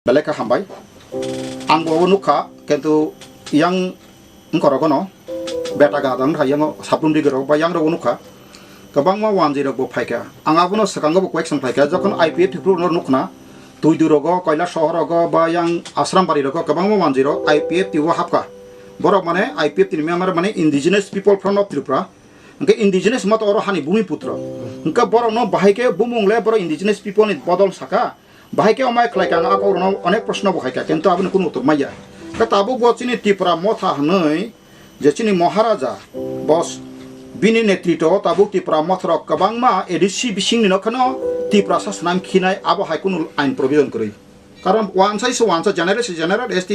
Beleka hambai ang bawa nuka kentu yang ngkorogono beta gadang hayang sablum digero ba yang rogo nuka kabang ma wanji rogo phaika ang abono sakango bo question phaika jokon IPF tipru no nukna tuidu rogo koila shohor rogo ba yang ashram bari rogo kabang ma wanji ro IPF tiwa hapka borok mane IPF tin member mane indigenous people from of Tipra ngke indigenous mat oro hani bumi putra ngka borok no bahaike bumungle borok indigenous people ni bodol saka bahaike omai khlaika nga ko no onek proshno bhaika kento abune kono uttor maiya ka tabu bo chini Tipra Motha hanoi je chini maharaja bos bini netrito tabu Tipra Motha kabangma edisi bising ni nokhano Tipra sasnam khinai abo haikunu ain provision kori karon one size generation general ST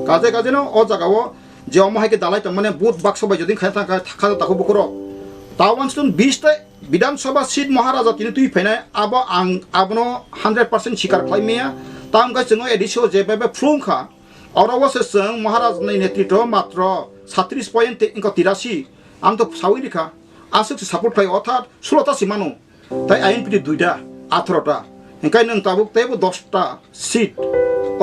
kaje no o jagao je omhaike dalai tamane buth bakso bai jodin khaita thakha taku bukoro tawanstun 20 ta বিধানসভা seat মহারাজা তিনি তুই ফেনায় আবো আবনো 100% স্বীকার খাইমিয়া তাম গাছ जोङो এডিশো যেভাবে ফ্লুংখা অরবসে जों মহারাজनि নেতৃত্ব মাত্র 37.83 আম তো সাউইনিখা আসুক সাপোর্ট খাই অর্থাৎ 16টা সীমানো তাই আইএনপি দুইটা 18টা একাই নং তাবুক তেবো 10টা সিট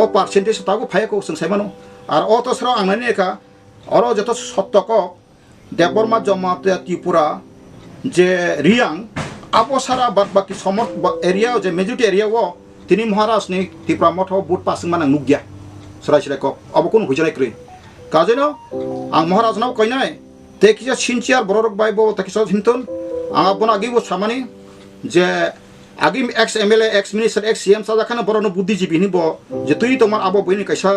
ও পার্সেন্টেজ তাবো ফাইকো जों সাইমানো আর অতসরা আংনানি একা অর যত সত্যক দেববর্মা জমাতে ত্রিপুরা যে রিয়াং আপসারা বাকি সমর্থ এরিয়া যে মেজরিটি এরিয়া ও তিনি মহারাজ নি Tipra Motha বুট পাসিং মানা নুগিয়া সরাই সরাই কক অবকুন হুজরাই ক্রি কাজেনো আং মহারাজ নাও কইনাই তেকিজা সিনচিয়ার বররক বাইবো তেকিজা হিনতন আং আপনা আগি ও সামানি যে আগি ex MLA ex minister ex CM সাজাখানা বরনো বুদ্ধিজীবী নিব যে তুই তোমার আবো বইনি কাইসা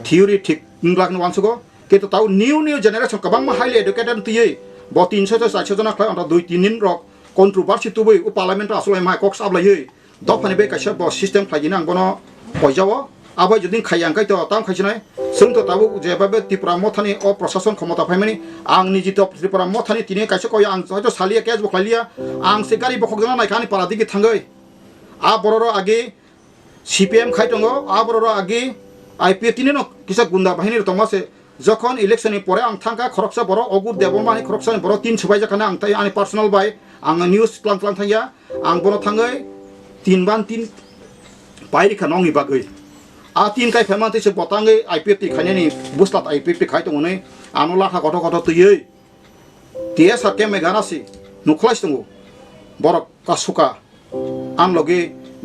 থিওরি ঠিক লাগন ওয়ানসগো কিন্তু তাও নিউ জেনারেশন কবাং মা হাইলি এডুকেটেড তুই bo 300 jona khlai anta 2-3 nin rok controversy tubui u parliament asolai mai cox ablai Daphani be kaisa bo system khlajina ang bono poijawo abai jodin khayang kai to tam khaisnai sung to tabu je babe Tipra Motha ni o proshashan khamata phaimani ang ni jito Tipra Motha ni tini kaisa ko ang hoyto salia kes bo khaliya ang se gari bo khogna nai khani paradigi thangai a bororo age CPM khaitongo a bororo age IPF tini no kisa gunda bahini tomase যখন ইলেকশনের পরে আং থাকা খরকসা বড় অগুর দেবমানি খরকসা বড় 3 সবাই জাখানে আং তাই আনি পার্সোনাল বাই আং নিউজ প্লান থাইয়া আং বনো থাঙ্গৈ 3 বাইরিখা নংনি বাগৈ আ 3 কাই ফেমান্তে সে বতাঙ্গৈ IPF তি খাইনি বুস্তাত IPF তি খাইতো মনে আনো লাখা গট তুই টিএস হাকে মেগানাসি নুখলাইস দङ বরক কাসুকা আন লগে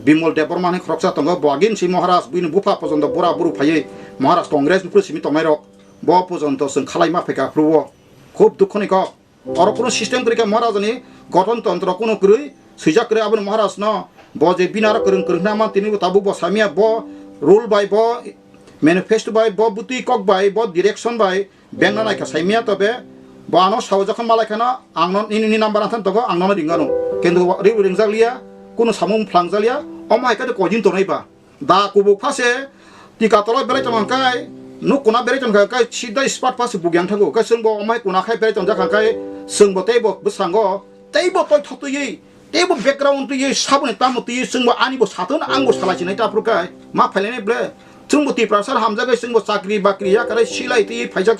বিমল দেববর্মানি খরকসা দङ বগিন সি মহারাজ বুইনি বুফা পর্যন্ত বড়া বুরু ফাইয়ে মহারাজ কংগ্রেস নুপুর সিমি তমাইরক bo পর্যন্ত जों খালাইমা ফেকা প্রভু খুব দুঃখনি ক আর কোনো সিস্টেম করিকা মহারাজনি গঠনতন্ত্র কোনো করি সুইজা করে আবন মহারাজ ন ব যে বিনার করং করংনামা তিনি তাবু ব সামিয়া ব রুল বাই ব ম্যানিফেস্টো বাই ব বুতি কক বাই ব ডিরেকশন বাই বেংনা নাইকা সামিয়া তবে ব আনো সাও যখন মালাইখানা আংন ইনি নাম্বার আনথান তগো আংন রিঙ্গানো কিন্তু রিংজালিয়া কোনো সামুং ফ্লাংজালিয়া অমাইকা কজিন তনাইবা দা কুবু ফাসে টিকা তলয় বেলাই তমাংকাই nuk kuna beri ton kai sida spot pas bugyang thago ka sungbo omai kuna khai beri ton ja kai sungbo teibo busango teibo toy thotu yi teibo background tu yi sabune tamu tu yi sungbo ani bo saton angbo salai nai ta prukai ma phailene ble sungbo ti prasar hamja gai sungbo sakri bakri ya kare silai ti phaijak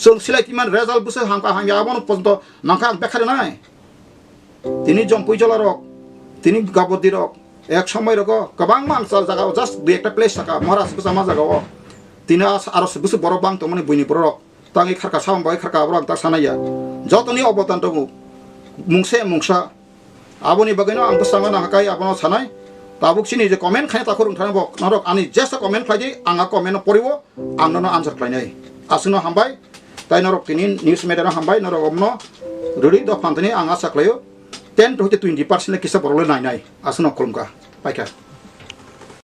sung silai ti man result busa hangpa hangya abon ponto nangka bekhare nai tini jompui jola rok tini gabodi rok ek সময় rok kabang mang sal jaga just du ekta place taka maharaj busa ma jaga o তিনি আরো বুসু বড় বাং তো মানে বুইনি বড় তাঙ্গি খারকা সাম by খারকা বড় তা সানাইয়া যতনি অবদান তো মুংসা আবনি বাগাইনো আং বসামা নাকাই আবনো সানাই তাবুক সিনি যে কমেন্ট খাই তা করুন থানবো নরক আনি জাস্ট কমেন্ট খাইজি আঙা কমেন্ট পড়িব আং নন আনসার খাইনাই আসুনো হামবাই তাই নরক তিনি নিউজ মিডিয়া হামবাই নরক অমনো রুড়ি দ ফান্তনি আঙা সাকলাইও 10 to 20% কিসা বড়লে নাই আসুনো কলমকা পাইকা